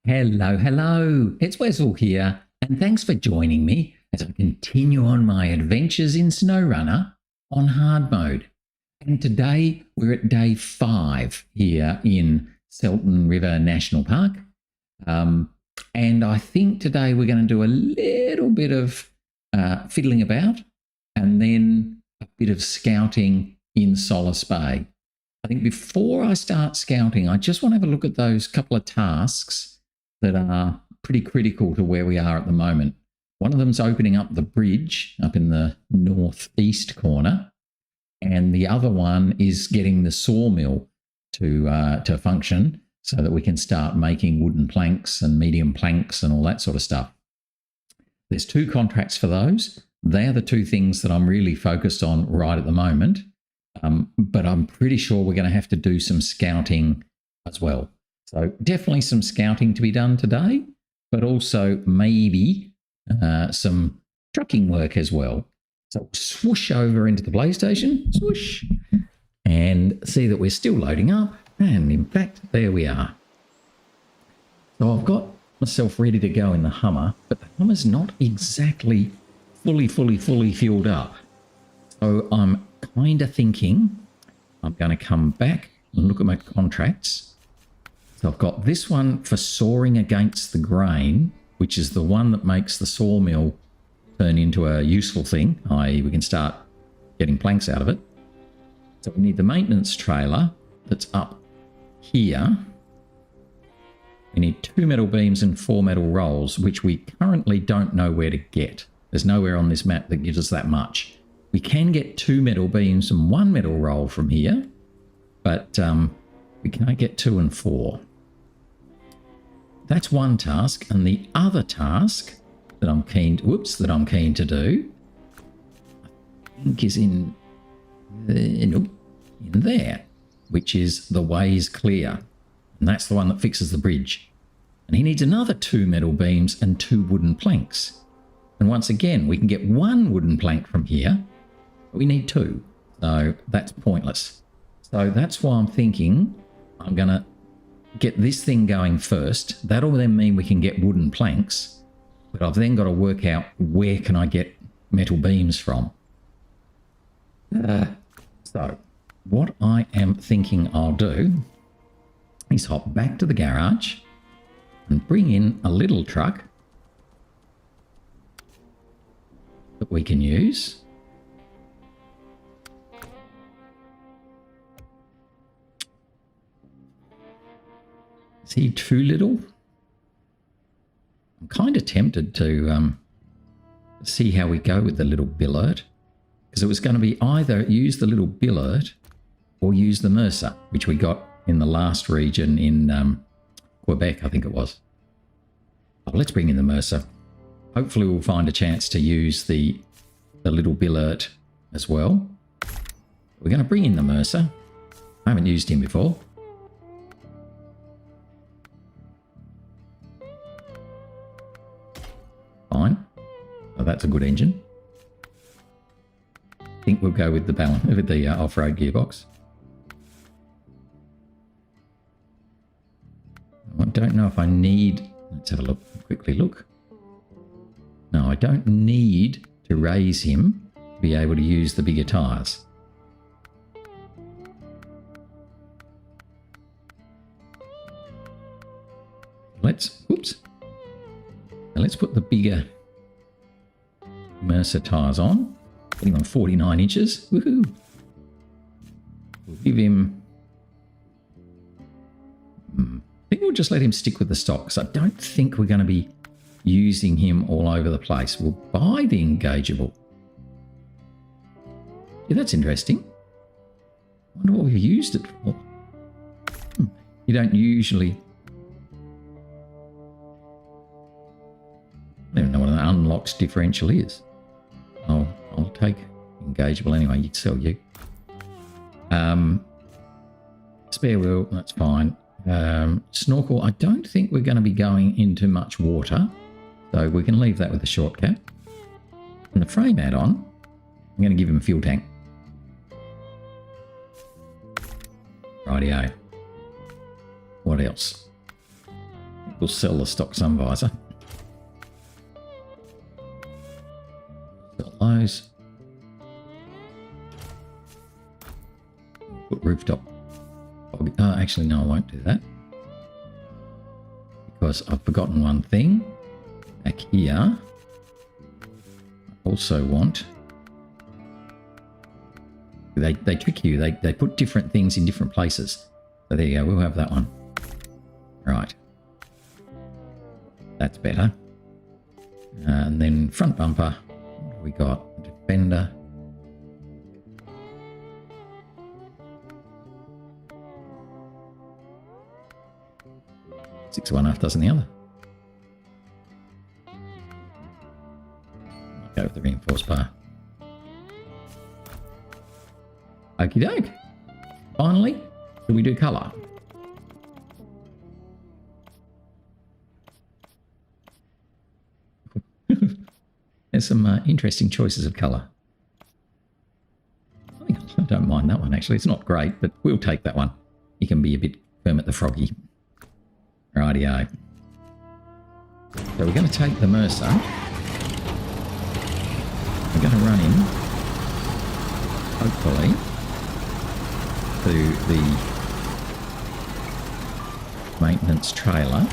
Hello, hello. It's Wessel here, and thanks for joining me as I continue on my adventures in SnowRunner on hard mode. And today we're at day 5 here in Solace River National Park. And I think today we're going to do a little bit of fiddling about and then a bit of scouting in Solace Bay. I think before I start scouting, I just want to have a look at those couple of tasks that are pretty critical to where we are at the moment. One of them's opening up the bridge up in the northeast corner, and the other one is getting the sawmill to function so that we can start making wooden planks and medium planks and all that sort of stuff. There's 2 contracts for those. They're the 2 things that I'm really focused on right at the moment. But I'm pretty sure we're going to have to do some scouting as well. So definitely some scouting to be done today, but also maybe some trucking work as well. So swoosh over into the PlayStation, swoosh, and see that we're still loading up. And in fact, there we are. So I've got myself ready to go in the Hummer, but the Hummer's not exactly fully fueled up. So I'm kind of thinking I'm going to come back and look at my contracts. So I've got this one for sawing against the grain, which is the one that makes the sawmill turn into a useful thing, i.e. we can start getting planks out of it. So we need the maintenance trailer that's up here. We need 2 metal beams and 4 metal rolls, which we currently don't know where to get. There's nowhere on this map that gives us that much. We can get 2 metal beams and 1 metal roll from here, but we can't get 2 and 4. That's one task, and the other task that I'm keen to do, I think is in there, which is the way's clear, and that's the one that fixes the bridge. And he needs another 2 metal beams and 2 wooden planks. And once again, we can get 1 wooden plank from here. We need 2, so that's pointless. So that's why I'm thinking I'm going to get this thing going first. That'll then mean we can get wooden planks, but I've then got to work out where can I get metal beams from. So what I am thinking I'll do is hop back to the garage and bring in a little truck that we can use. Is he too little? I'm kind of tempted to see how we go with the little billet, because it was going to be either use the little billet or use the Mercer, which we got in the last region in Quebec, I think it was. Oh, let's bring in the Mercer. Hopefully we'll find a chance to use the little billet as well. We're going to bring in the Mercer. I haven't used him before. Fine. Oh, that's a good engine. I think we'll go with the balance with the off-road gearbox. I don't know if I need. Let's have a look. Quickly look. No, I don't need to raise him to be able to use the bigger tyres. Let's put the bigger Mercer tyres on. Putting on 49 inches. Woohoo! We'll give him. I think we'll just let him stick with the stock, because I don't think we're going to be using him all over the place. We'll buy the engageable. Yeah, that's interesting. I wonder what we've used it for. You don't usually. I don't even know what an unlocked differential is. I'll take engageable anyway. You'd sell you. Spare wheel, that's fine. Snorkel, I don't think we're going to be going into much water, so we can leave that with the short cap. And the frame add-on, I'm going to give him a fuel tank. Rightio. What else? We'll sell the stock sun visor. Sell those. Put rooftop. Oh, actually, no, I won't do that. Because I've forgotten one thing. Back here, I also want... They trick you. They put different things in different places. So there you go. We'll have that one. Right. That's better. And then front bumper. What have we got? Defender. Six one half dozen the other. Go with the reinforced bar. Okie doke. Finally, should we do colour? There's some interesting choices of colour. I don't mind that one actually. It's not great, but we'll take that one. You can be a bit firm at the froggy. Rightio. So we're going to take the Mercer. We're going to run him, hopefully, to the maintenance trailer.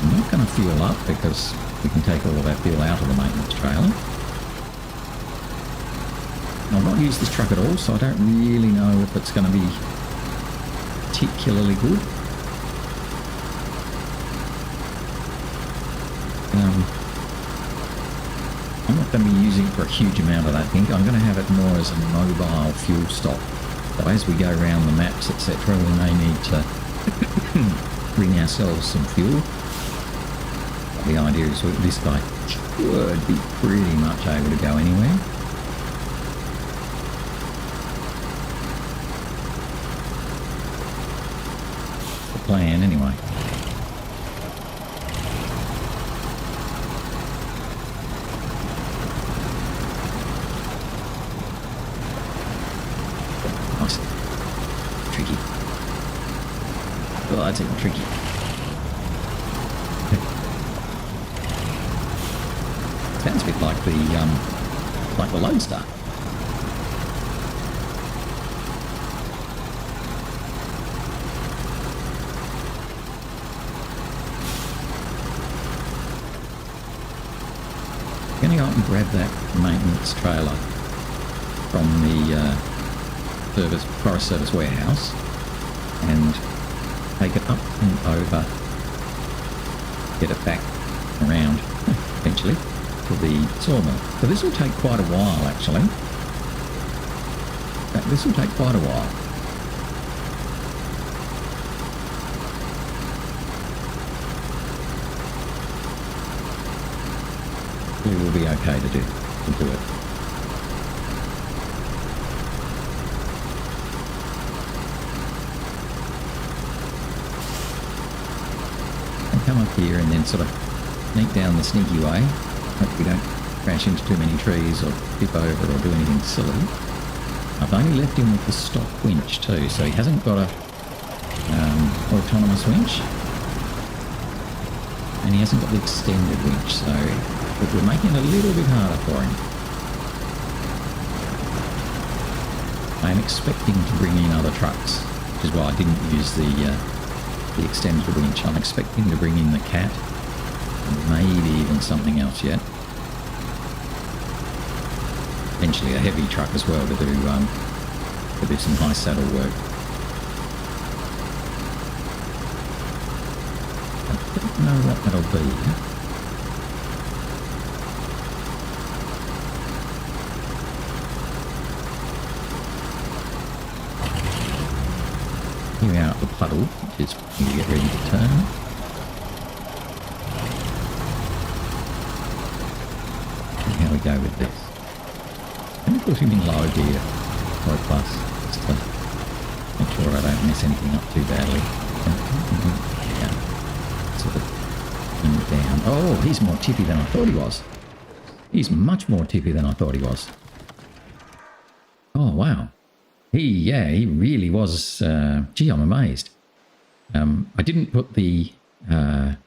I'm not going to fuel up because we can take all of our fuel out of the maintenance trailer. I've not used this truck at all, so I don't really know if it's going to be particularly good. I'm not going to be using it for a huge amount, I don't think. I'm going to have it more as a mobile fuel stop. So as we go around the maps, etc., we may need to bring ourselves some fuel. But the idea is that this guy should be pretty much able to go anywhere. The plan, anyway. Tricky. Well, that's even tricky. Sounds a bit like the Lone Star. I'm going to go up and grab that maintenance trailer from the Forest Service warehouse and take it up and over, get it back around eventually to the sawmill. So this will take quite a while actually. This will take quite a while. We will be okay to do it. Come up here and then sort of sneak down the sneaky way. Hope we don't crash into too many trees or tip over or do anything silly. I've only left him with the stock winch too, so he hasn't got a autonomous winch. And he hasn't got the extended winch, so we're making it a little bit harder for him. I'm expecting to bring in other trucks, which is why I didn't use the extended winch. I'm expecting to bring in the Cat, and maybe even something else yet. Eventually a heavy truck as well to do some high saddle work. I don't know what that'll be. Here we are at the puddle, which is when you get ready to turn. See how we go with this. I'm going to put him in low gear, low plus, just to make sure I don't mess anything up too badly. Yeah. Sort of bring it down. Oh, he's more tippy than I thought he was. He's much more tippy than I thought he was. Oh, wow. He really was, gee, I'm amazed. I didn't put the didn't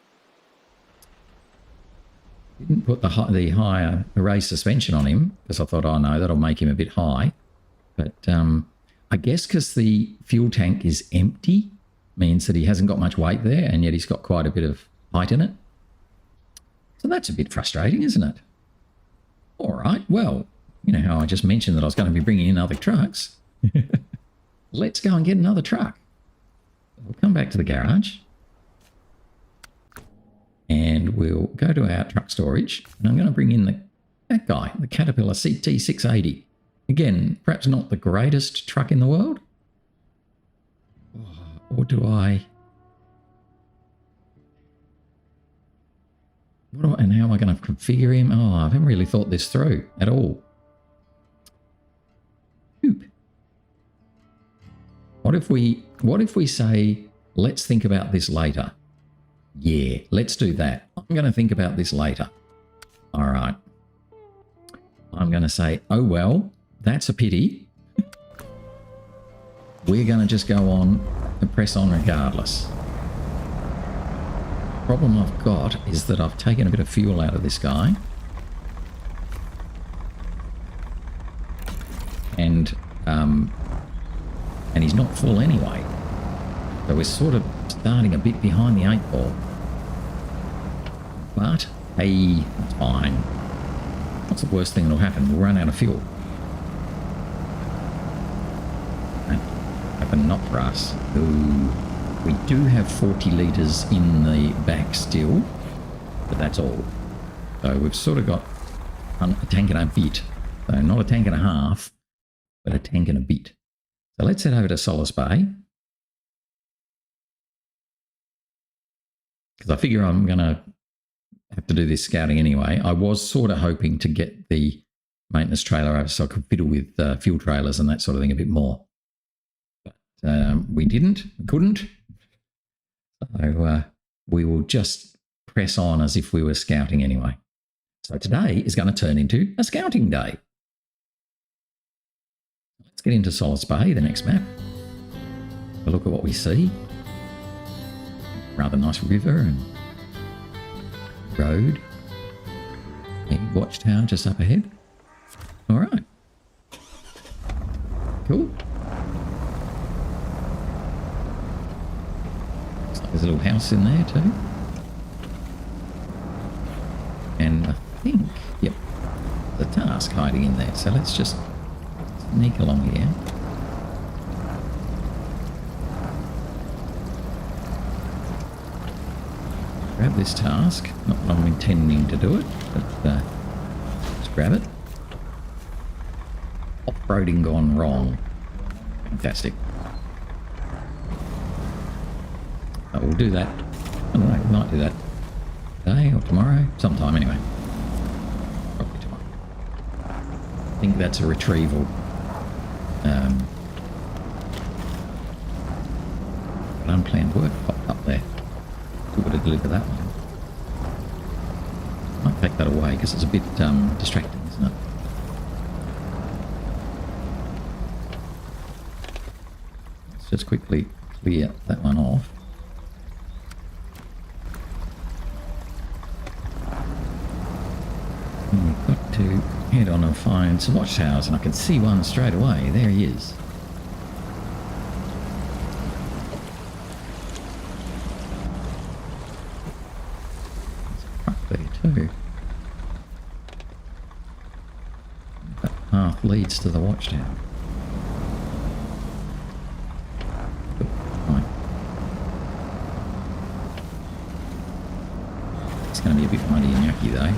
put the higher raised suspension on him because I thought, oh no, that'll make him a bit high. But I guess because the fuel tank is empty means that he hasn't got much weight there, and yet he's got quite a bit of height in it. So that's a bit frustrating, isn't it? All right, well, you know how I just mentioned that I was going to be bringing in other trucks. Let's go and get another truck. We'll come back to the garage. And we'll go to our truck storage. And I'm going to bring in that guy, the Caterpillar CT680. Again, perhaps not the greatest truck in the world. Or do I... and how am I going to configure him? Oh, I haven't really thought this through at all. Oop. What if we say, let's think about this later? Yeah, let's do that. I'm going to think about this later. All right. I'm going to say, oh, well, that's a pity. We're going to just go on and press on regardless. The problem I've got is that I've taken a bit of fuel out of this guy. And he's not full anyway. So we're sort of starting a bit behind the 8-ball. But, hey, it's fine. What's the worst thing that'll happen? We'll run out of fuel. That happened not for us. Ooh, we do have 40 litres in the back still, but that's all. So we've sort of got a tank and a bit. So not a tank and a half, but a tank and a bit. So let's head over to Solace Bay. Because I figure I'm going to have to do this scouting anyway. I was sort of hoping to get the maintenance trailer over so I could fiddle with fuel trailers and that sort of thing a bit more. But we couldn't. So we will just press on as if we were scouting anyway. So today is going to turn into a scouting day. Let's get into Solace Bay, the next map. Have a look at what we see. Rather nice river and road. A watchtower just up ahead. All right. Cool. Looks like there's a little house in there too. And I think, yep, the task hiding in there. So let's just sneak along here. Grab this task. Not that I'm intending to do it, but just grab it. Off-roading gone wrong. Fantastic. Oh, we'll do that. I don't know, we might do that today or tomorrow. Sometime anyway. Probably tomorrow. I think that's a retrieval. Unplanned work popped up there. We would have delivered that one. Might take that away because it's a bit distracting, isn't it? Let's just quickly clear that one off. And we've got to head on and find some watchtowers, and I can see one straight away. There he is. That path leads to the watchtower. Right. It's going to be a bit muddy and yucky though.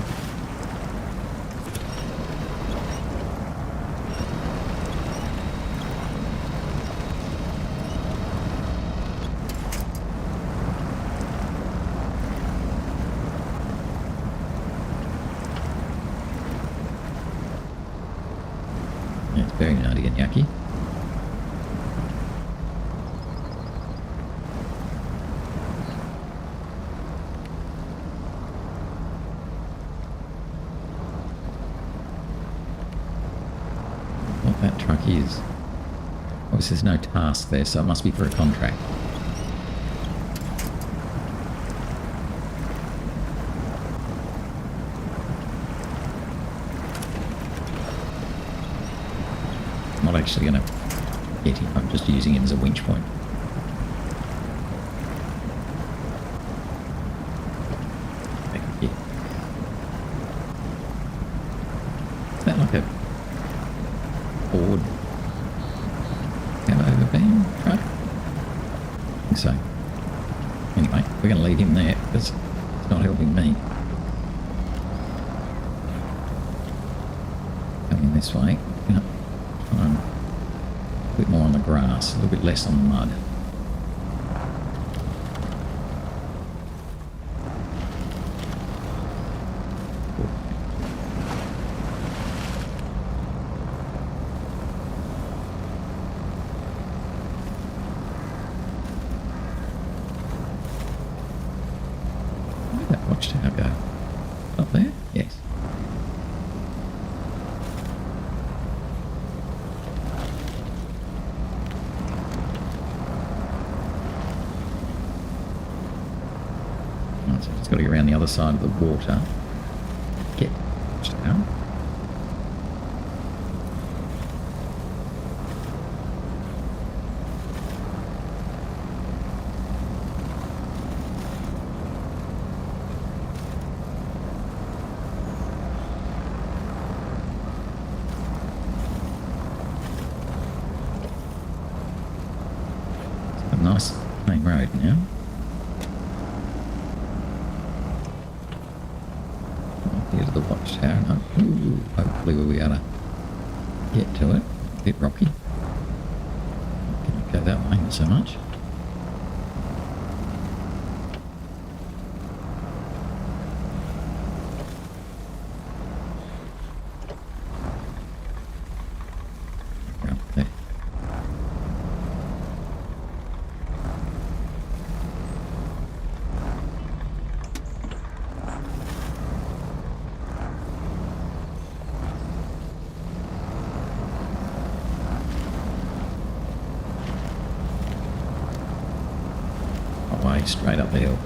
Very nutty and yucky. What that truck is. Obviously there's no task there, so it must be for a contract. not actually going to get him. I'm just using him as a winch point. Back here. Is that like a Ford camo van truck? I think so. Anyway, we're going to leave him there because it's not helping me. Coming this way. Yep. A bit more on the grass, a little bit less on the mud. Where did that watchtower go? Up there? Yes. So it's got to go around the other side of the water. Get down. It's a nice main road now. Here to the watchtower. Hopefully we'll be able to get to it. A bit rocky. Can't go that way, not so much. Right there. Away, straight up the hill.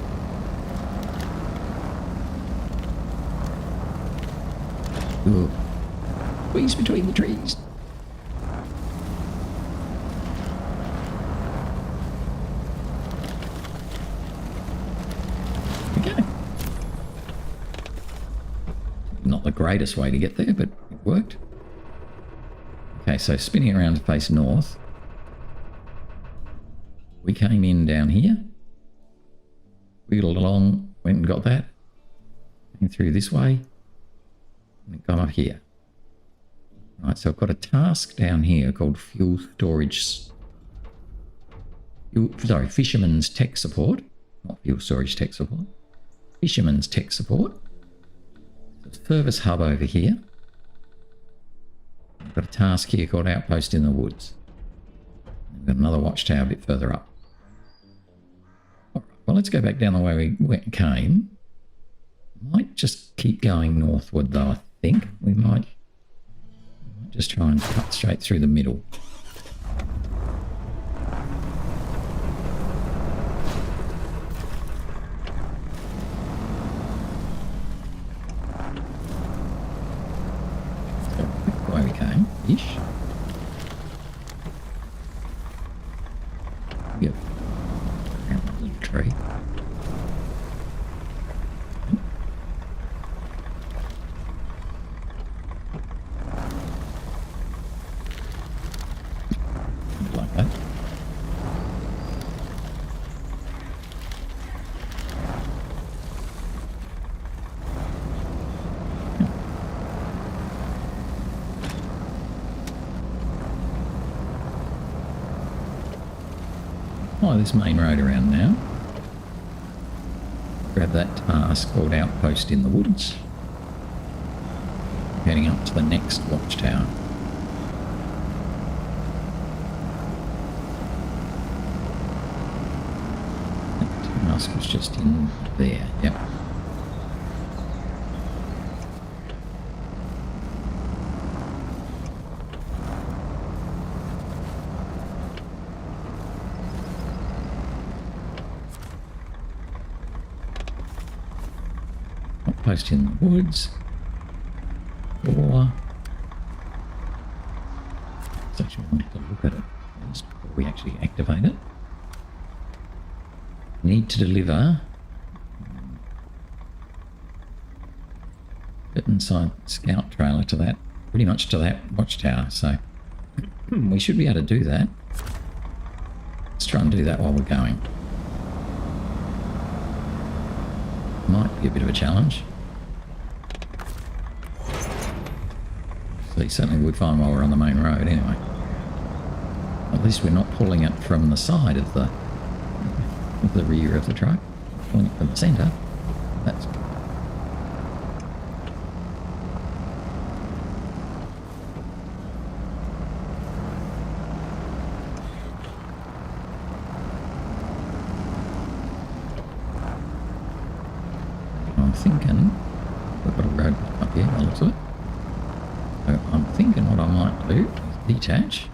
Ooh. Squeeze between the trees. Okay. Not the greatest way to get there, but it worked. Okay, so spinning around to face north. We came in down here. Wheeled along, went and got that. Came through this way. And gone up here. Right, so I've got a task down here called fuel storage. Fisherman's tech support. Not fuel storage tech support. Fisherman's tech support. Service hub over here. I've got a task here called Outpost in the Woods. I've got another watchtower a bit further up. Alright, well, let's go back down the way we came. Might just keep going northward though, I think. We might just try and cut straight through the middle. Where we came, ish. Yep. Around that little tree. Like that. Follow this main road around now. Grab that task called Outpost in the Woods. Heading up to the next watchtower. That task was just in there, yep. Outpost in the Woods. Or so I'll have to look at it first before we actually activate it. Need to deliver bit inside scout trailer to that, pretty much to that watchtower, so we should be able to do that. Let's try and do that while we're going. Might be a bit of a challenge. So certainly would find while we're on the main road anyway. At least we're not pulling it from the side of the rear of the truck, pulling it from the centre. That's good. I'm thinking we've got a road up here by the looks of it. So I'm thinking what I might do is detach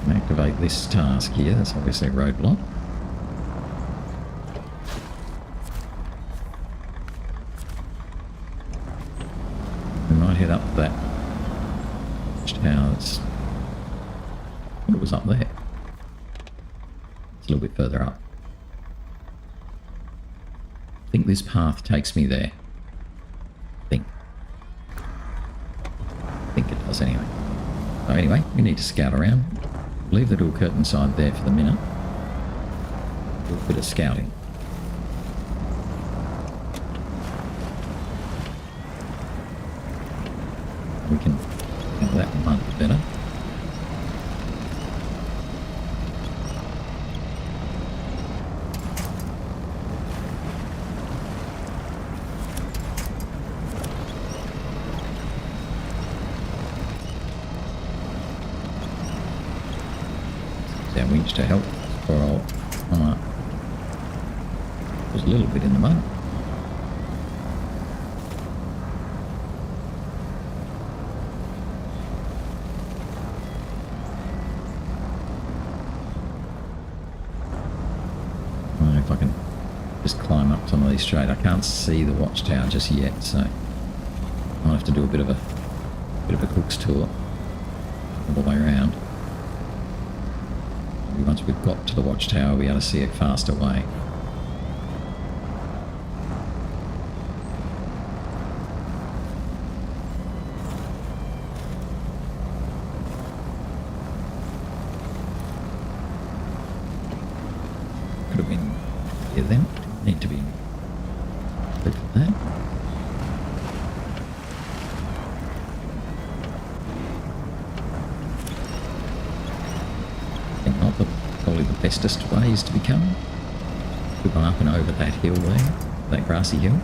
and activate this task here. That's obviously a roadblock. We might head up that tower. That's what it was up there. It's a little bit further up. I think this path takes me there. I think it does anyway. So anyway, we need to scout around. Leave the door curtain side there for the minute. Do a bit of scouting. We can handle that one much better. Our winch to help for all. There's a little bit in the mud. I don't know if I can just climb up some of these straight. I can't see the watchtower just yet, so I'll have to do a bit of a cook's tour all the way around. Once we've got to the watchtower, we'll be able to see a faster way. Could have been here then. Need to be good for that. Probably the bestest ways to be coming. We've gone up and over that hill there, that grassy hill.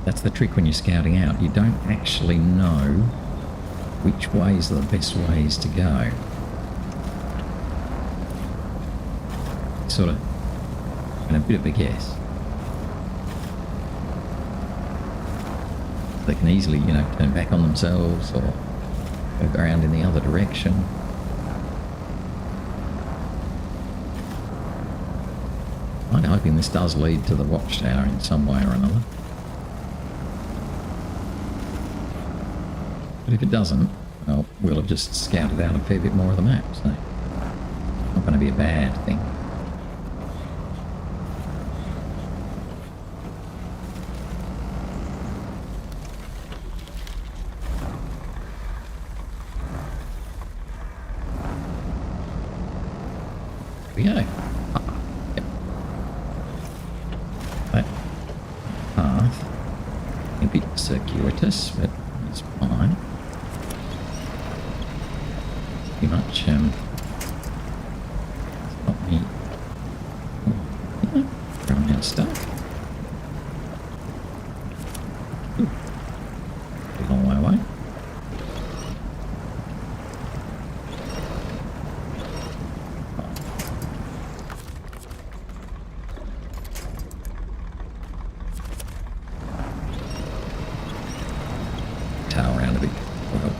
That's the trick when you're scouting out. You don't actually know which ways are the best ways to go. Sort of and a bit of a guess. They can easily, turn back on themselves or go around in the other direction. I'm hoping this does lead to the watchtower in some way or another. But if it doesn't, well, we'll have just scouted out a fair bit more of the map, so it's not going to be a bad thing. There we go. Yep. That path a bit circuitous, but it's fine. Pretty much it's not me throwing out stuff. Ooh. A long way away. Tail around a bit. Well,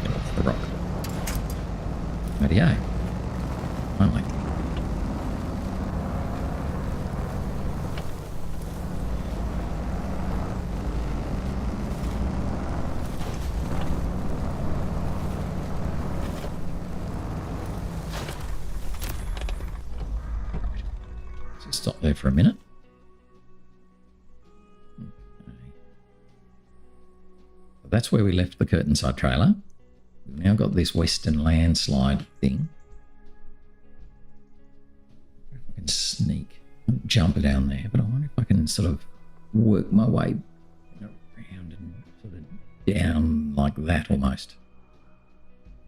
get off the rock. Radio. Finally. Just stop there for a minute. Okay. So that's where we left the curtain side trailer. We've now got this western landslide thing. I wonder if I can sneak, jump down there, but I wonder if I can sort of work my way around and sort of down like that almost.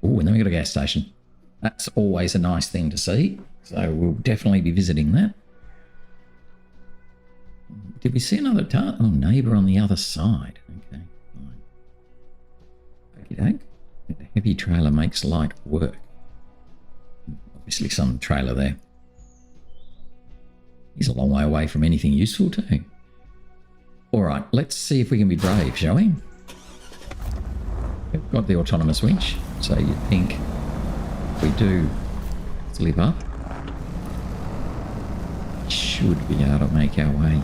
Oh, and then we got a gas station. That's always a nice thing to see. So we'll definitely be visiting that. Did we see another neighbour on the other side? Okay, fine. Okey-doke. The heavy trailer makes light work. Obviously some trailer there. He's a long way away from anything useful too. All right, let's see if we can be brave, shall we? We've got the autonomous winch, so you'd think if we do slip up, we should be able to make our way.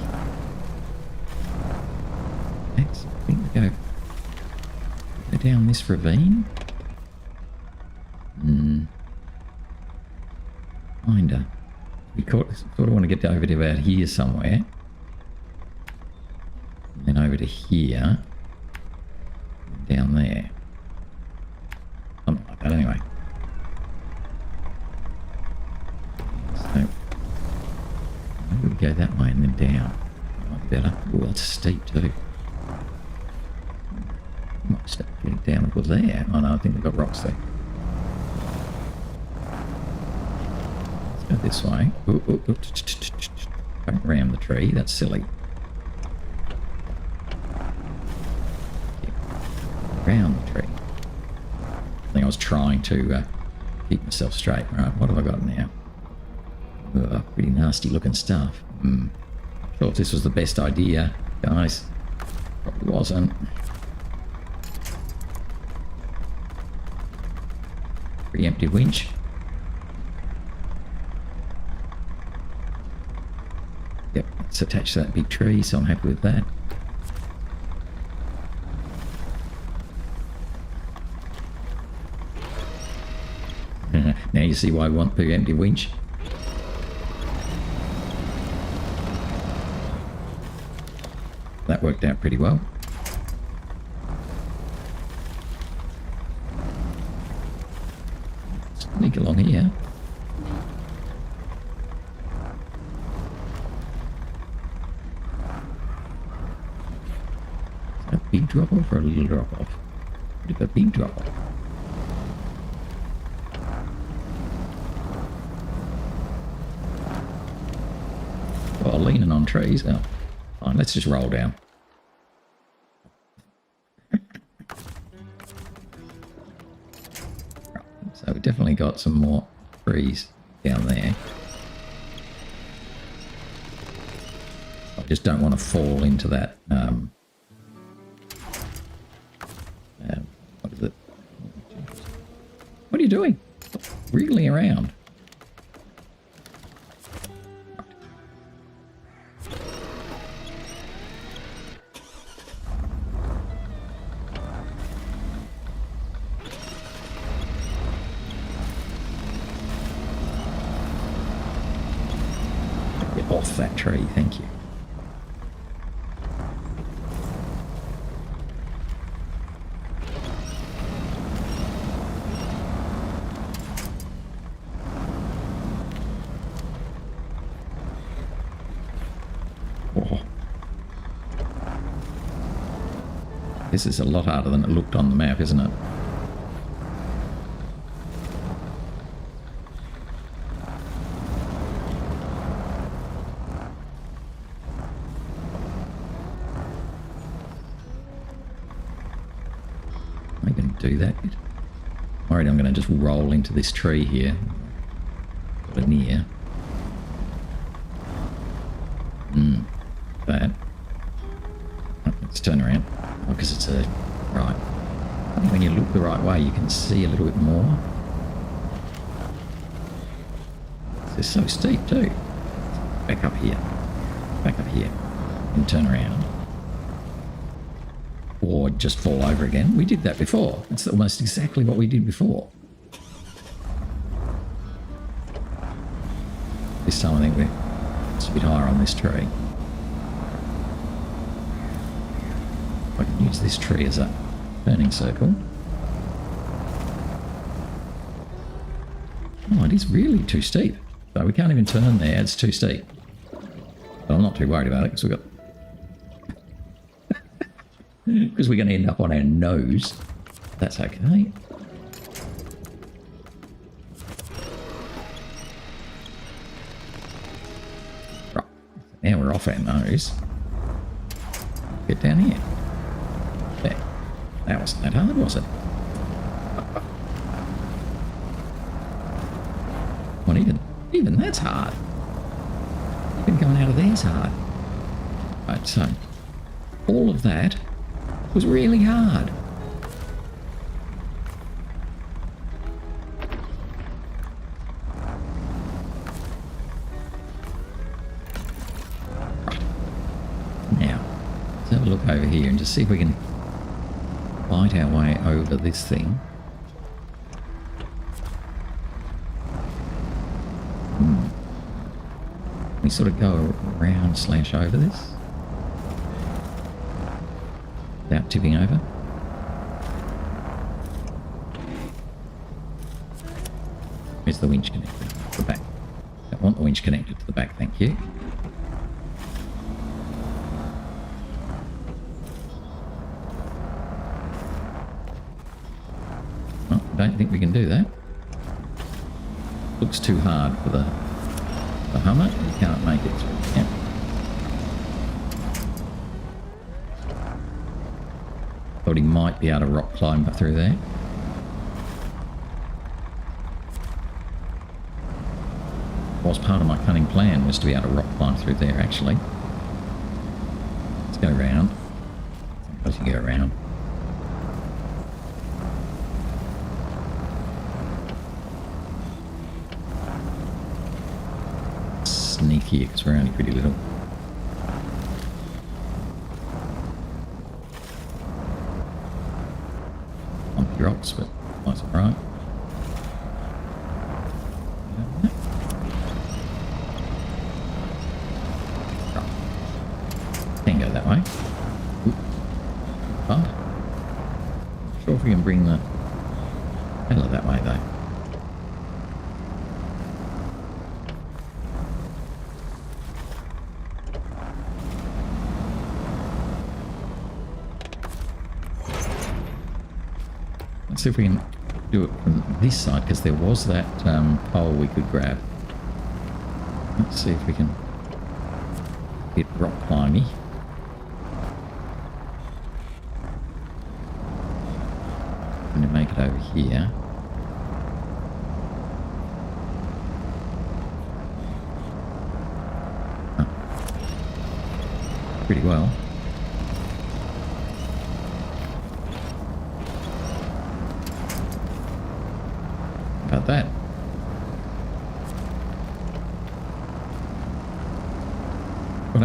Next, I think we go down this ravine. Kinda. We sort of want to get over to about here somewhere. And then over to here. And down there. Something like that anyway. So maybe we go that way and then down. That might be better. Oh, that's steep too. Might start getting down a bit there. Oh no, I think we've got rocks there. Let's go this way. Ooh, ooh, ooh. Don't ram the tree, that's silly. Around the tree. I think I was trying to keep myself straight. Right, what have I got now? Pretty nasty looking stuff. Not sure if this was the best idea, guys. Probably wasn't. Preemptive winch. Yep, it's attached to that big tree, so I'm happy with that. Now you see why we want preemptive winch. That worked out pretty well. Sneak along here. Is that a big drop off or a little drop off? Bit of a big drop off. Well, leaning on trees. Oh, fine, let's just roll down. So we definitely got some more trees down there. I just don't want to fall into that. What is it? What are you doing? Stop wriggling around. Off that tree, thank you. Oh. This is a lot harder than it looked on the map, isn't it? Do that bit. Worried I'm going to just roll into this tree here. Got it near. Bad. Oh, let's turn around. Oh, because it's a... Right. I think when you look the right way, you can see a little bit more. It's so steep too. Back up here. Back up here. And turn around. Or just fall over again. We did that before. It's almost exactly what we did before. This time I think we're It's a bit higher on this tree. I can use this tree as a turning circle. Oh, it is really too steep. So we can't even turn there, it's too steep. But I'm not too worried about it because we've got... because we're going to end up on our nose. That's okay. Right. Now we're off our nose. Get down here. There. That wasn't that hard, was it? Well, even that's hard. Even going out of there's hard. Right, so all of that was really hard. Right. Now, let's have a look over here and just see if we can fight our way over this thing. We sort of go around / over this without tipping over. Where's the winch connected to the back? Don't want the winch connected to the back, thank you. Oh, I don't think we can do that. Looks too hard for the Hummer. You can't make it through. Yeah. Thought he might be able to rock climb through there. Was part of my cunning plan was to be able to rock climb through there actually. Let's go around. Suppose you go around. Sneak here because we're only pretty little. Bumpy rocks, but that's alright. Can't go that way. Bump. Not sure if we can bring the hella that way though. Let's see if we can do it from this side, because there was that pole we could grab. Let's see if we can get rock climbing. I'm going to make it over here. Oh. Pretty well. About that. Got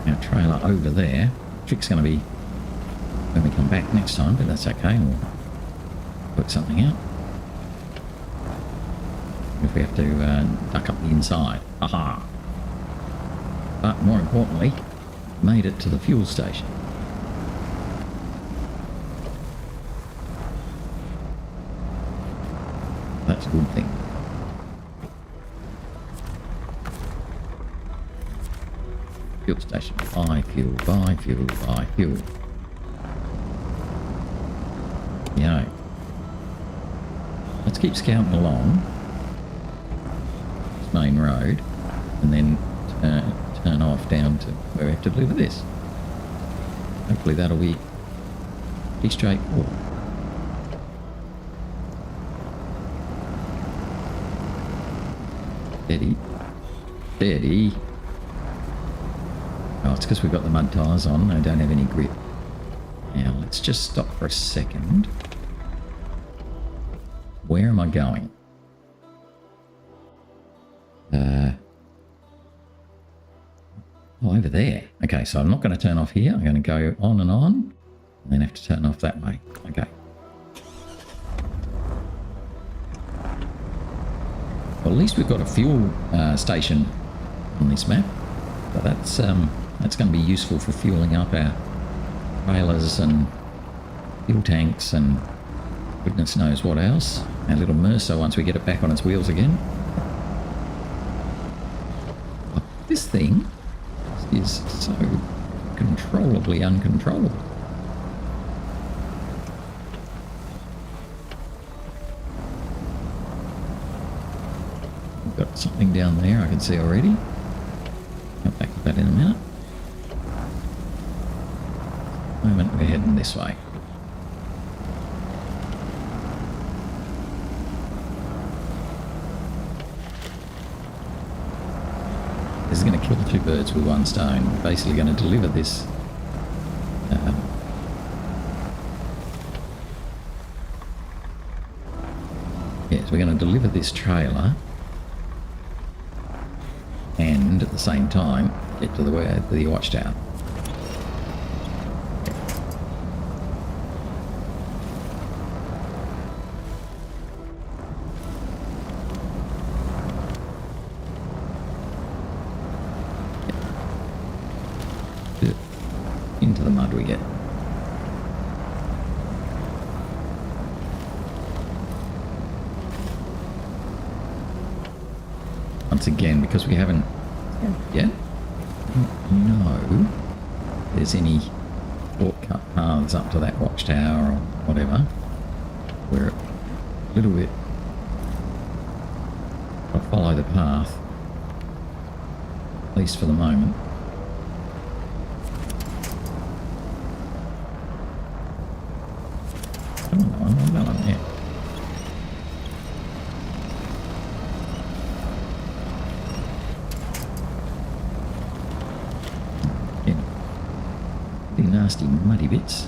our trailer over there. Trick's going to be when we come back next time, but that's okay. We'll work something out. If we have to duck up the inside. Aha! But more importantly, made it to the fuel station. That's a good thing. Fuel station. Buy fuel, buy fuel, buy fuel. Yeah. Let's keep scouting along this main road and then turn off down to where we have to deliver this. Hopefully that'll be pretty straightforward. Steady. Steady. Oh, it's because we've got the mud tyres on. I don't have any grip. Now, let's just stop for a second. Where am I going? Oh, over there. Okay, so I'm not going to turn off here. I'm going to go on, and then have to turn off that way. Okay. Well, at least we've got a fuel station on this map. So that's going to be useful for fueling up our trailers and fuel tanks and goodness knows what else. Our little Mercer once we get it back on its wheels again. Oh, this thing is so controllably uncontrollable. We've got something down there I can see already. Come back to that in a minute. Moment we're heading this way. This is going to kill two birds with one stone. We're basically going to deliver this yes, we're going to deliver this trailer and at the same time get to the watchtower. Into the mud we get. Once again, because we haven't yet know there's any shortcut paths up to that watchtower or whatever. We're a little bit I'll follow the path, at least for the moment. Yeah. The nasty muddy bits.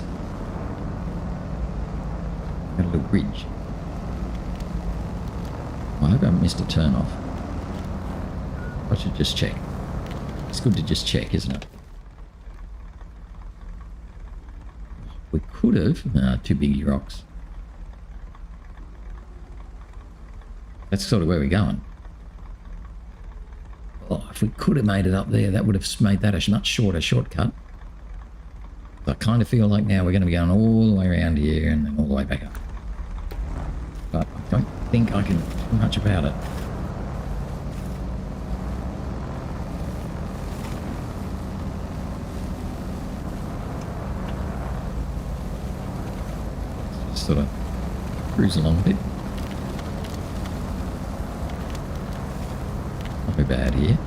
Got a little bridge. I hope I haven't missed a turn off. I should just check. It's good to just check, isn't it? We could have... too big rocks. That's sort of where we're going. Oh, if we could have made it up there, that would have made that a much shorter shortcut. I kind of feel like now we're going to be going all the way around here and then all the way back up. But I don't think I can do too much about it. Just sort of cruise along a bit. Not too bad here.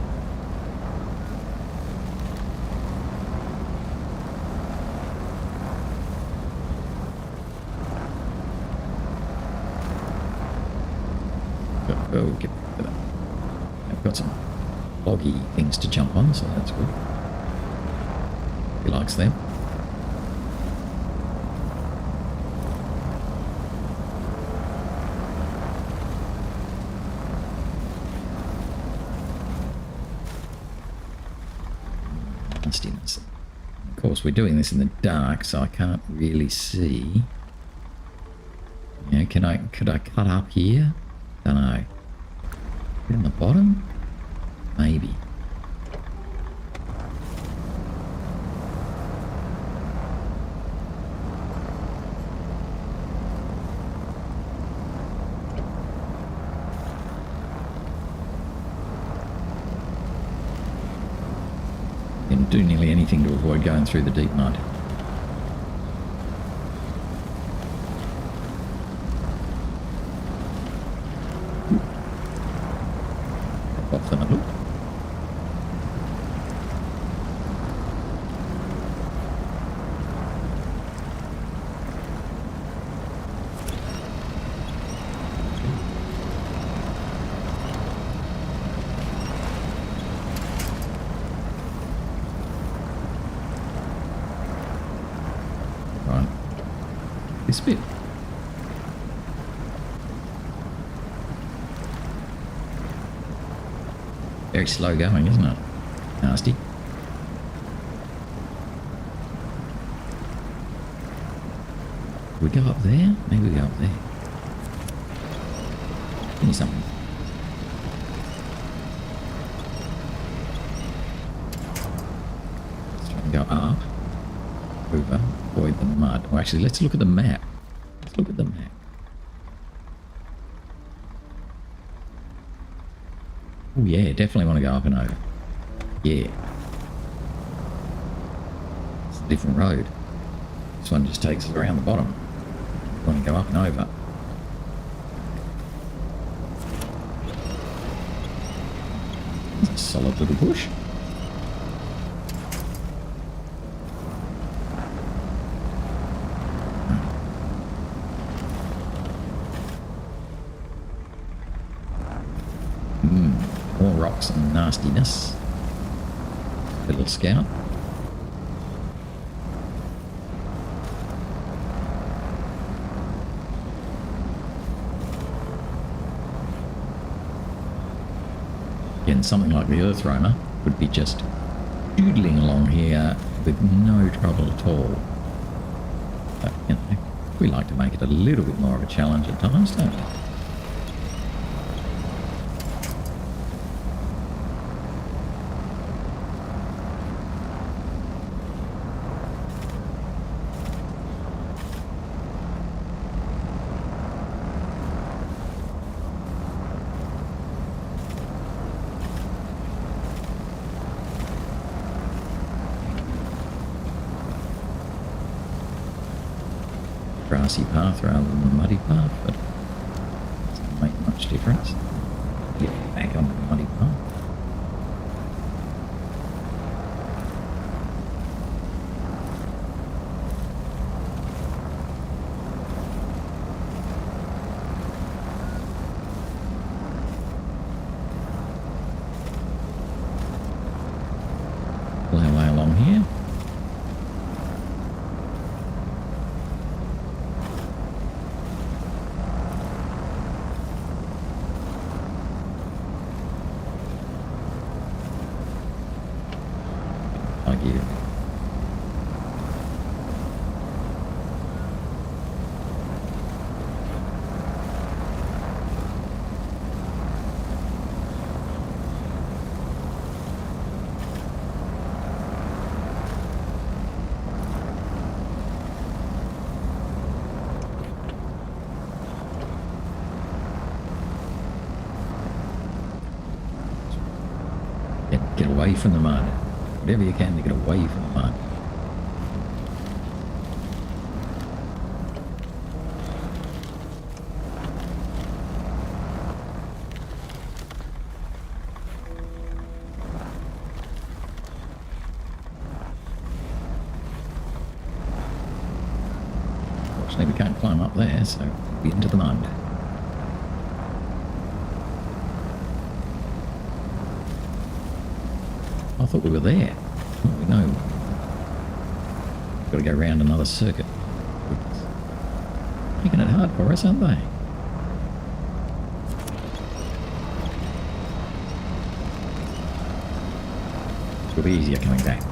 Oh, get rid of that. I've got some loggy things to jump on, so that's good. He likes them. Nastiness. Of course, we're doing this in the dark, so I can't really see. Yeah, could I cut up here? Don't know. In the bottom? Maybe. You can do nearly anything to avoid going through the deep mud. Off the middle. Right. This bit. Very slow going, isn't it? Nasty. We go up there? Maybe we go up there. Give me something. go up, over, avoid the mud. Or actually, let's look at the map. Let's look at the map. Oh yeah, definitely want to go up and over. Yeah. It's a different road. This one just takes us around the bottom. We want to go up and over. It's a solid little bush. More rocks and nastiness. Little scout. Again, something like the Earth Roamer would be just doodling along here with no trouble at all. But, you know, we like to make it a little bit more of a challenge at times, don't we? Grassy path rather than a muddy path, but it doesn't make much difference. Get back on the muddy path. Pull our way along here. Get away from the mud. Whatever you can to get away from the mud. Fortunately, we can't climb up there, so we'll be into the mud. I thought we were there. Oh, we know. We've got to go around another circuit. Making it hard for us, aren't they? It'll be easier coming back.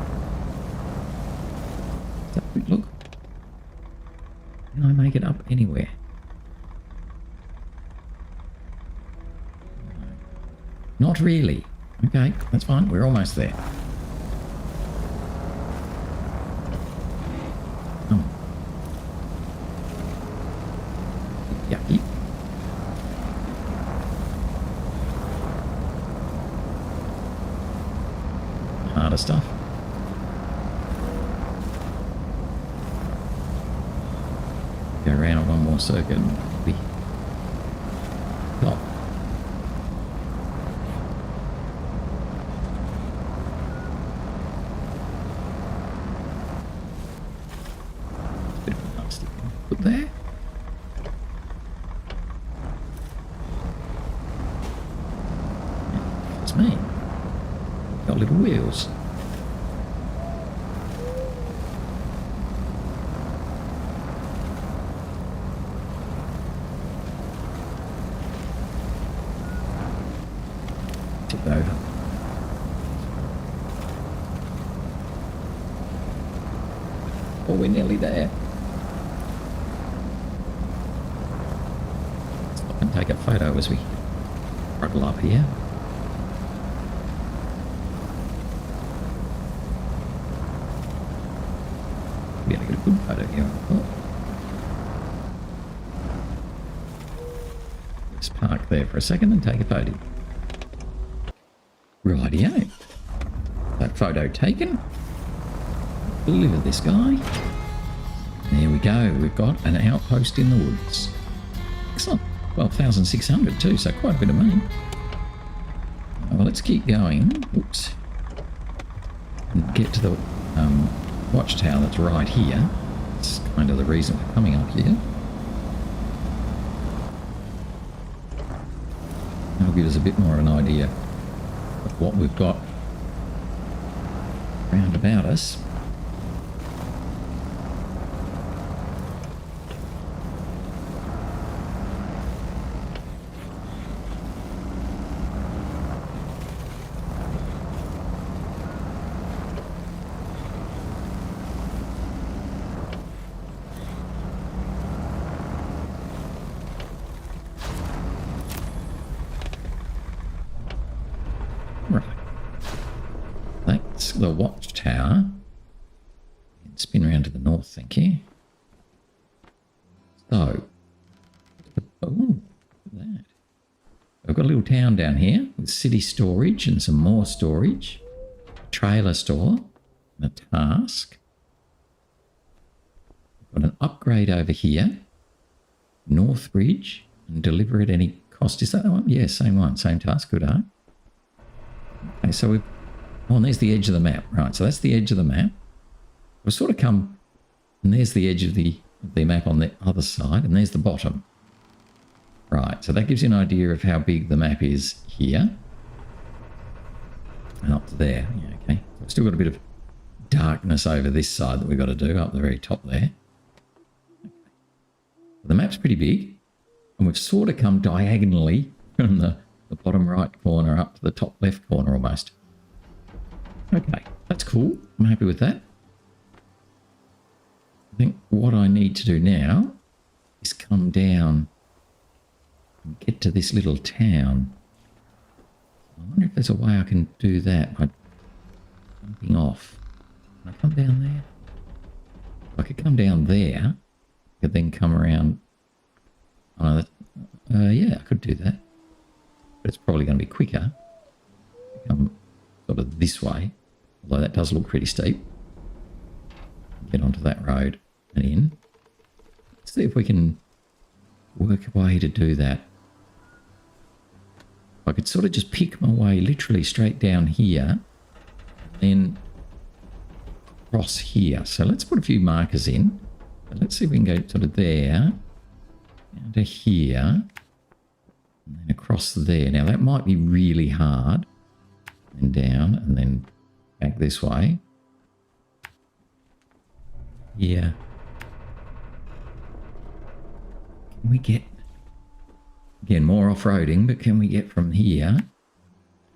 Look. Can I make it up anywhere? Not really. Okay, that's fine. We're almost there. Oh. Yucky. Harder stuff. Go around on one more circuit and be top. There. It's me. Got little wheels. Tip over. Oh, we're nearly there. Take a photo as we struggle up here. Good photo here. Oh. Let's park there for a second and take a photo. Rightio. That photo taken. Deliver this guy. There we go. We've got an outpost in the woods. Excellent. 12,600 too, so quite a bit of money. Well, let's keep going. Oops. And get to the watchtower that's right here. It's kind of the reason for coming up here. That'll give us a bit more of an idea of what we've got round about us. The watchtower. Spin around to the north, thank you. So, oh, look at that. I've got a little town down here with city storage and some more storage, a trailer store, and a task. Got an upgrade over here, Northbridge, and deliver at any cost. Is that the one? Yeah, same one, same task. Good, huh? Okay, so we've... Oh, and there's the edge of the map. Right, so that's the edge of the map. We've sort of come... And there's the edge of the map on the other side, and there's the bottom. Right, so that gives you an idea of how big the map is here. And up to there. Yeah, okay. So we've still got a bit of darkness over this side that we've got to do, up the very top there. Okay. The map's pretty big, and we've sort of come diagonally from the bottom right corner up to the top left corner almost. Okay, that's cool. I'm happy with that. I think what I need to do now is come down and get to this little town. I wonder if there's a way I can do that by jumping off. Can I come down there? I could come down there. I could then come around. Oh, yeah, I could do that. But it's probably going to be quicker. Come sort of this way. Although that does look pretty steep. Get onto that road and in. Let's see if we can work a way to do that. I could sort of just pick my way literally straight down here. Then across here. So let's put a few markers in. Let's see if we can go sort of there. Down to here. And then across there. Now that might be really hard. And down and then back this way. Yeah. Can we get, again, more off-roading, but can we get from here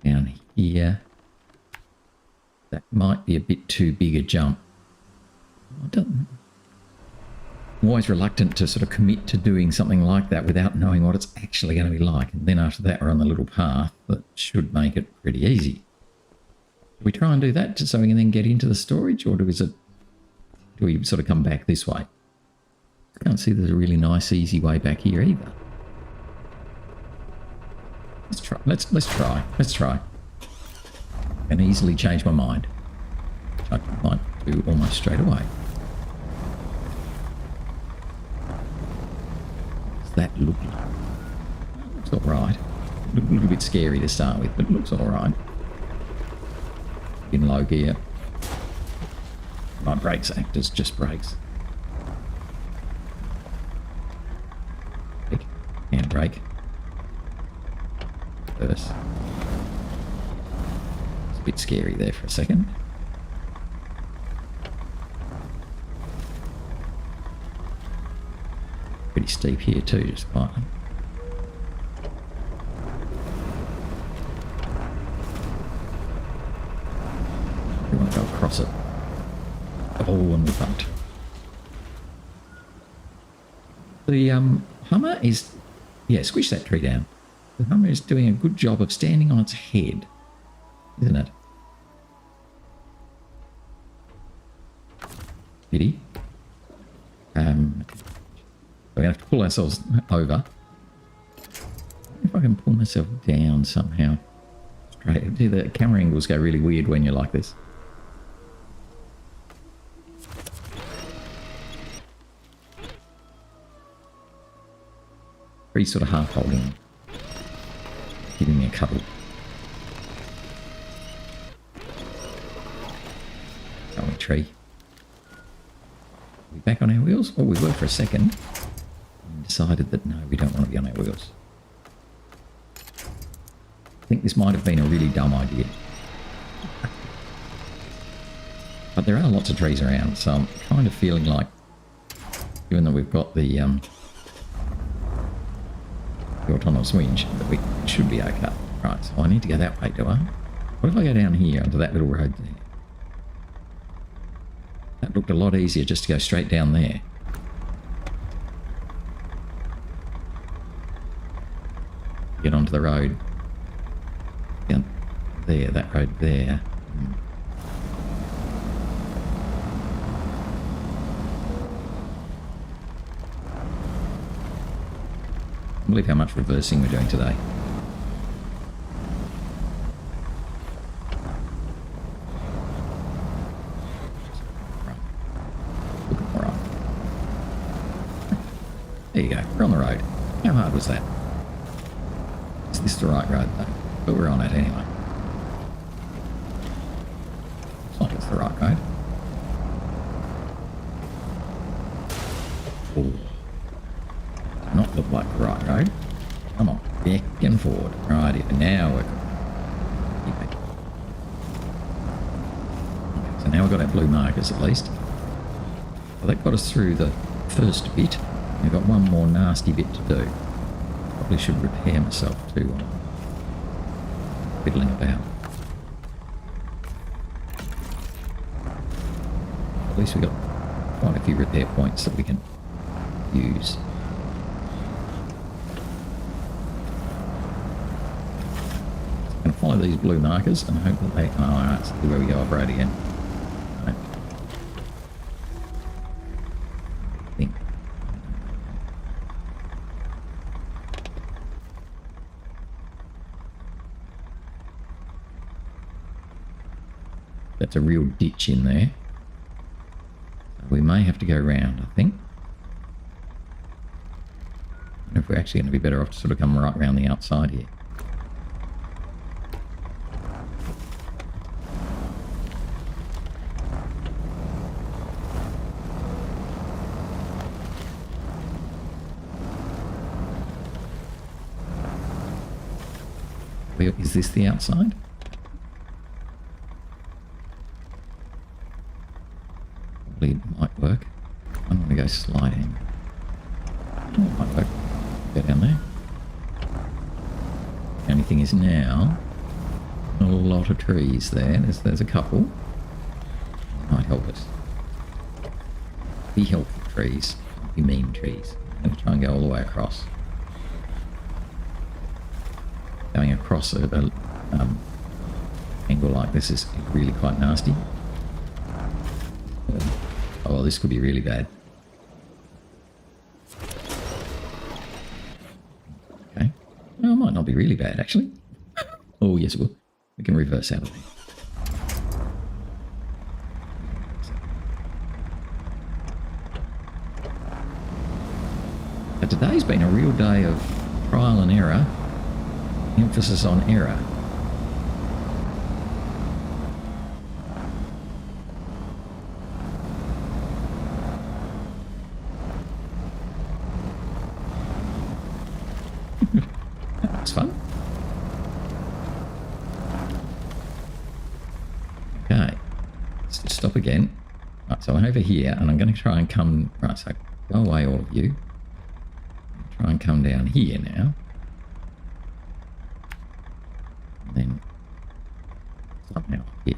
down here? That might be a bit too big a jump. I'm always reluctant to sort of commit to doing something like that without knowing what it's actually going to be like. And then after that, we're on the little path that should make it pretty easy. Do we try and do that just so we can then get into the storage, or do we sort of come back this way? I can't see there's a really nice, easy way back here either. Let's try. Let's try. I can easily change my mind. I might do almost straight away. Does that look like? Looks all right. A little bit scary to start with, but it looks all right. In low gear. My brakes act as just brakes. Handbrake. Reverse. It's a bit scary there for a second. Pretty steep here too, just quietly. We want to go across it. Oh, and we bumped. The Hummer is... Yeah, squish that tree down. The Hummer is doing a good job of standing on its head, isn't it? Pity. we have to pull ourselves over. If I can pull myself down somehow. Straight. See, the camera angles go really weird when you're like this. Pretty sort of half holding. Giving me a couple. Growing tree. Are we back on our wheels? Oh, we were for a second. And decided that no, we don't want to be on our wheels. I think this might have been a really dumb idea. But there are lots of trees around, so I'm kind of feeling like, given that we've got the autonomous winch, that we should be okay. Right, so I need to go that way, do I? What if I go down here onto that little road there? That looked a lot easier just to go straight down there. Get onto the road. Down there, that road there. I can't believe how much reversing we're doing today. There you go, we're on the road. How hard was that? Is this the right road though? But we're on it anyway. It's like it's the right road. Oh. Does not look like the right road. Come on, back and forward. Right here, now we're... Okay, so now we've got our blue markers at least. Well, that got us through the first bit. We've got one more nasty bit to do. Probably should repair myself too. Fiddling about. At least we've got quite a few repair points that we can use. I'm going to follow these blue markers and hope that they... Oh, that's where we go up road again. Right. I think. That's a real ditch in there. We may have to go round, I think. And if we're actually going to be better off to sort of come right round the outside here. Is this the outside? Probably it might work. I don't want to go sliding. Oh, it might work. Go down there. The only thing is now, not a lot of trees there. There's a couple. Might help us. Be helpful trees. Be mean trees. I'm going to try and go all the way across. Going across a angle like this is really quite nasty. Oh, well, this could be really bad. Okay. No, it might not be really bad, actually. Oh, yes, it will. We can reverse out of there. But today's been a real day of trial and error. Emphasis on error. That's fun. Okay. Let's just stop again. Right, so I'm over here and I'm going to try and come... Right, so go away all of you. Try and come down here now. Then somehow here.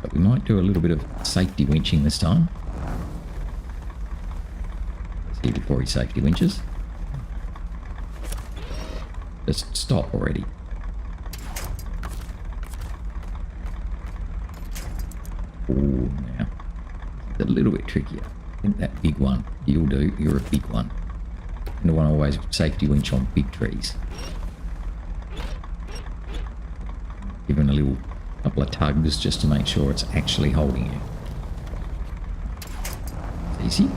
But we might do a little bit of safety winching this time. Let's see before he safety winches. Just stop already. now. It's a little bit trickier. I think that big one. You'll do. You're a big one. You don't want to always safety winch on big trees. Give it a little couple of tugs just to make sure it's actually holding you. It's easy.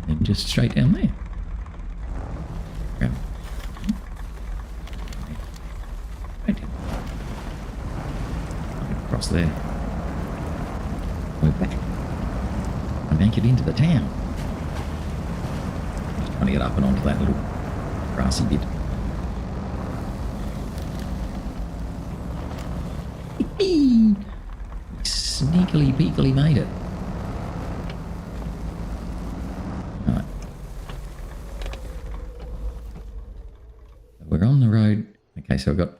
And just straight down there. Grab it. Right down. Across there. We're back. And make it into the town. Just trying to get up and onto that little grassy bit. We sneakily peekily made it. Right. We're on the road. Okay, so I've got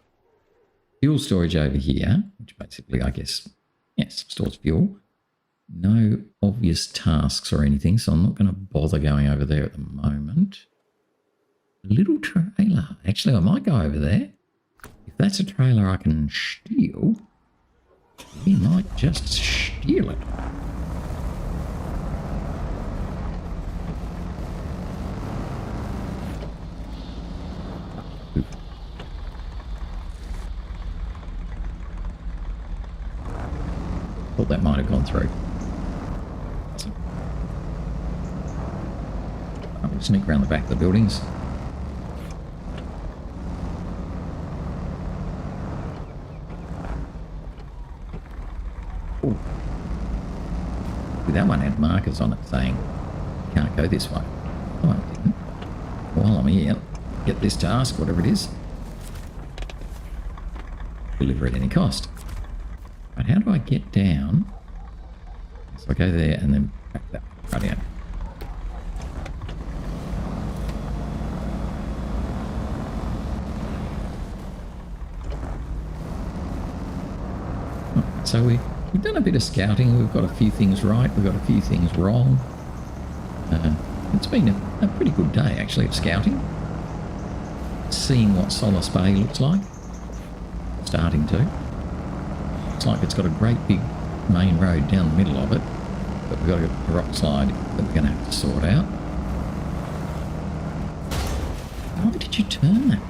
fuel storage over here, which basically, I guess, yes, stores fuel. No obvious tasks or anything, so I'm not going to bother going over there at the moment. A little trailer. Actually, I might go over there. If that's a trailer I can steal, we might just steal it. Thought that might have gone through. I'll sneak around the back of the buildings. Ooh. That one had markers on it saying, can't go this way. Oh, I didn't. While I'm here, get this task, whatever it is. Deliver at any cost. Right, how do I get down? So I go there and then back that right out. So we've done a bit of scouting. We've got a few things right. We've got a few things wrong. It's been a pretty good day, actually, of scouting. Seeing what Solace Bay looks like. Starting to. Looks like it's got a great big main road down the middle of it. But we've got a rock slide that we're going to have to sort out. Why did you turn that?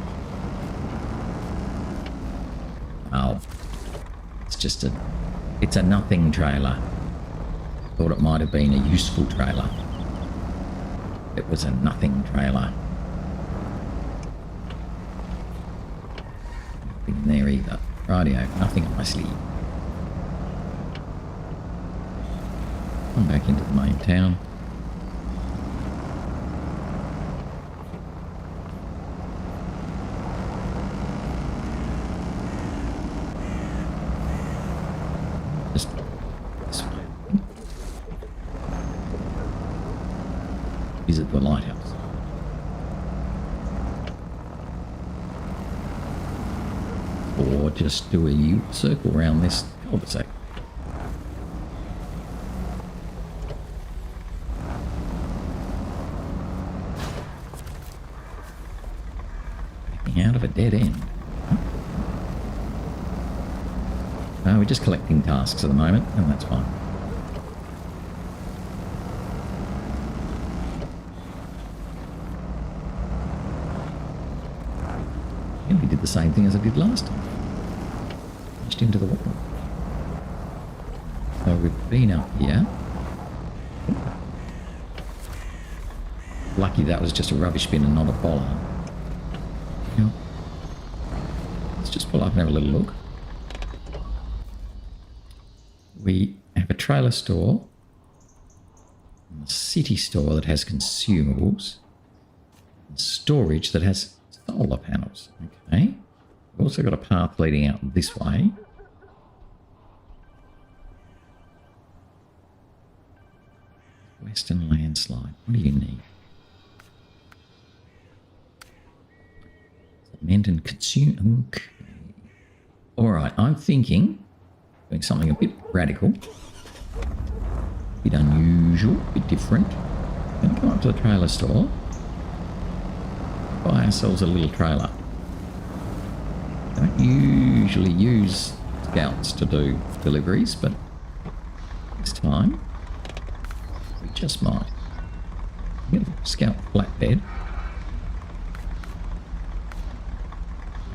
Oh. It's a nothing trailer. Thought it might have been a useful trailer. It was a nothing trailer. Nothing in there either. Rightio, nothing on my sleeve. I'm back into the main town. Just this way. Visit the lighthouse. Or just do a U-circle around this cul-de-sac. Backing out of a dead end. We're just collecting tasks at the moment, and that's fine. And we did the same thing as I did last time. Pushed into the wall. So we've been up here. Lucky that was just a rubbish bin and not a bollard. Now, let's just pull up and have a little look. We have a trailer store, a city store that has consumables, and storage that has solar panels. Okay. We've also got a path leading out this way. Western landslide. What do you need? Cement and consume. Okay. All right. I'm thinking doing something a bit radical, a bit unusual, a bit different. We're going to come up to the trailer store, buy ourselves a little trailer. Don't usually use scouts to do deliveries, but this time we just might. Get a scout flatbed.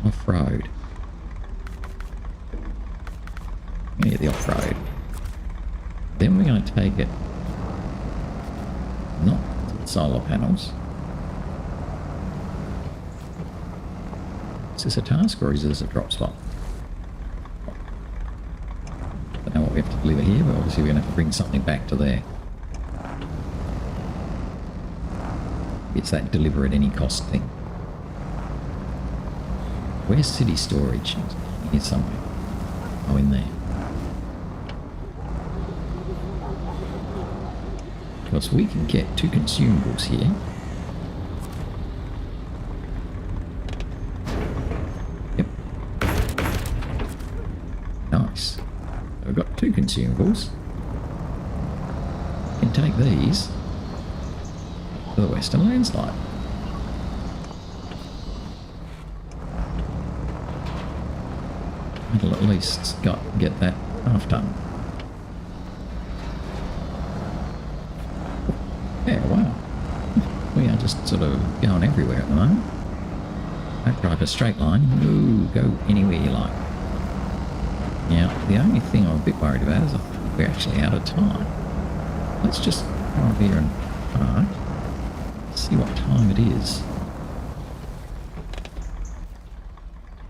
Off-road. Yeah, the off-road. Then we're going to take it not to the solar panels. Is this a task or is this a drop spot? Don't know what we have to deliver here, but obviously we're going to have to bring something back to there. It's that deliver at any cost thing. Where's city storage? Here somewhere. Oh, in there. Because we can get 2 consumables here. Yep. Nice. So we've got 2 consumables. We can take these to the Western Landslide. It'll at least get that half done. Yeah, wow. We are just sort of going everywhere at the moment. Don't drive a straight line. Ooh, go anywhere you like. Now, the only thing I'm a bit worried about is I think we're actually out of time. Let's just come over here and park. See what time it is.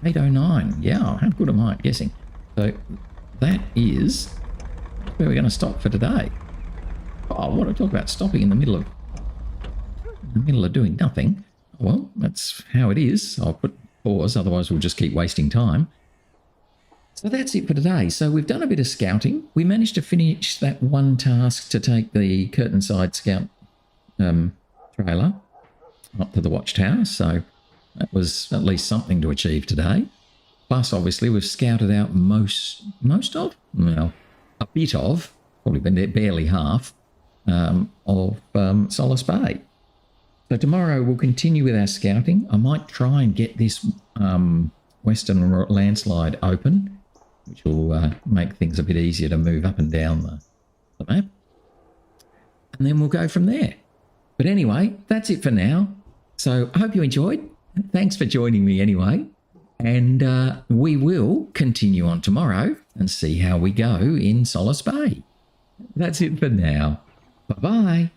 8:09. Yeah, how good am I at guessing? So that is where we're going to stop for today. Oh, what do I talk about stopping in the middle of doing nothing? Well, that's how it is. I'll put pause, otherwise we'll just keep wasting time. So that's it for today. So we've done a bit of scouting. We managed to finish that one task to take the Curtainside Scout trailer up to the watchtower. So that was at least something to achieve today. Plus, obviously, we've scouted out most of, well, a bit of, probably barely half, of Solace Bay. So tomorrow we'll continue with our scouting. I might try and get this Western Landslide open, which will make things a bit easier to move up and down the map. And then we'll go from there. But anyway, that's it for now. So I hope you enjoyed. Thanks for joining me anyway. And we will continue on tomorrow and see how we go in Solace Bay. That's it for now. Bye-bye.